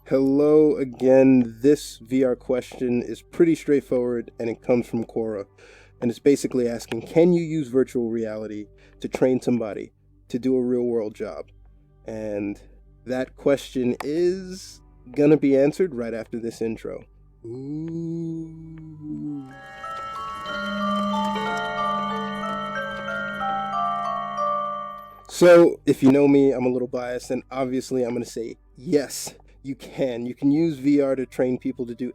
Hello again. This VR question is pretty straightforward and it comes from Quora. And it's basically asking, can you use virtual reality to train somebody to do a real world job? And that question is gonna be answered right after this intro. Ooh. So, if you know me, I'm a little biased, and obviously I'm going to say yes, you can. You can use VR to train people to do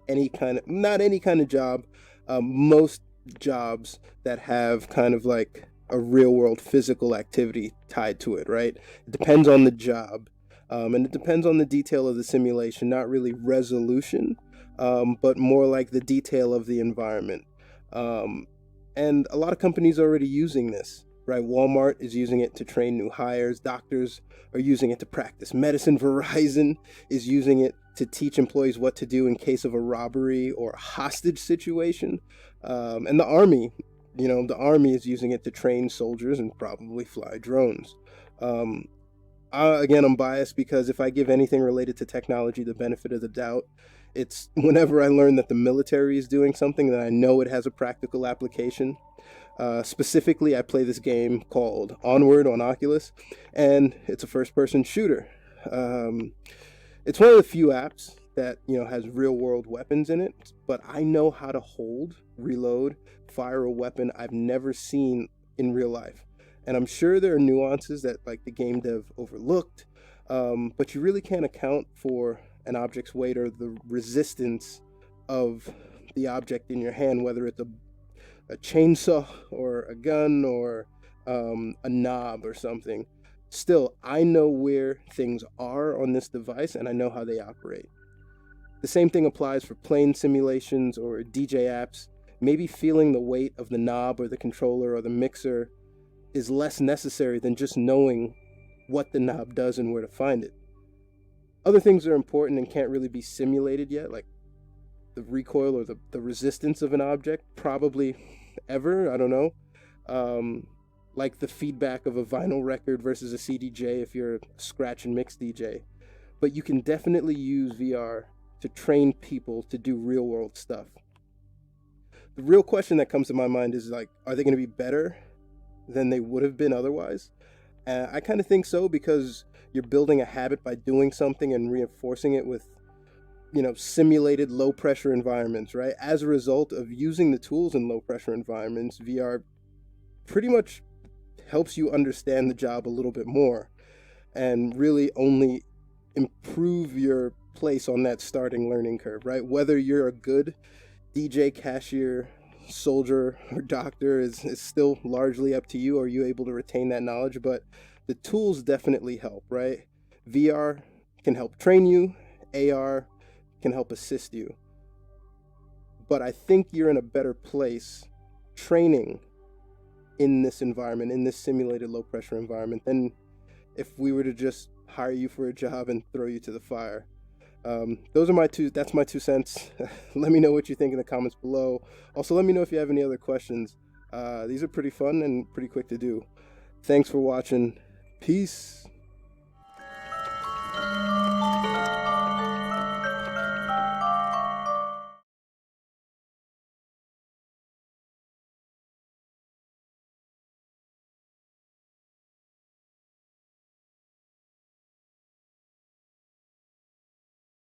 not any kind of job, most jobs that have kind of like a real world physical activity tied to it, right? It depends on the job, and it depends on the detail of the simulation, not really resolution, but more like the detail of the environment. And a lot of companies are already using this. Right, Walmart is using it to train new hires. Doctors are using it to practice medicine. Verizon is using it to teach employees what to do in case of a robbery or a hostage situation. And the Army, the Army is using it to train soldiers and probably fly drones. Again, I'm biased because if I give anything related to technology the benefit of the doubt, it's whenever I learn that the military is doing something that I know it has a practical application. Specifically, I play this game called Onward on Oculus, and it's a first-person shooter. It's one of the few apps that has real-world weapons in it, but I know how to hold, reload, fire a weapon I've never seen in real life. And I'm sure there are nuances that like the game dev overlooked, but you really can't account for an object's weight or the resistance of the object in your hand, whether it's a chainsaw or a gun or a knob or something. Still, I know where things are on this device and I know how they operate. The same thing applies for plane simulations or DJ apps. Maybe feeling the weight of the knob or the controller or the mixer is less necessary than just knowing what the knob does and where to find it. Other things are important and can't really be simulated yet, like the recoil or the resistance of an object, probably ever, I don't know. Like the feedback of a vinyl record versus a CDJ if you're a scratch and mix DJ. But you can definitely use VR to train people to do real world stuff. The real question that comes to my mind is like, are they going to be better than they would have been otherwise? I kind of think so, because you're building a habit by doing something and reinforcing it with simulated low pressure environments, right? As a result of using the tools in low pressure environments, VR pretty much helps you understand the job a little bit more and really only improve your place on that starting learning curve, right? Whether you're a good DJ, cashier, soldier, or doctor is still largely up to you. Are you able to retain that knowledge? But the tools definitely help, right? VR can help train you. AR can help assist you. But I think you're in a better place training in this environment, in this simulated low pressure environment, than if we were to just hire you for a job and throw you to the fire. That's my 2 cents. Let me know what you think in the comments below. Also, let me know if you have any other questions. These are pretty fun and pretty quick to do. Thanks for watching. Peace.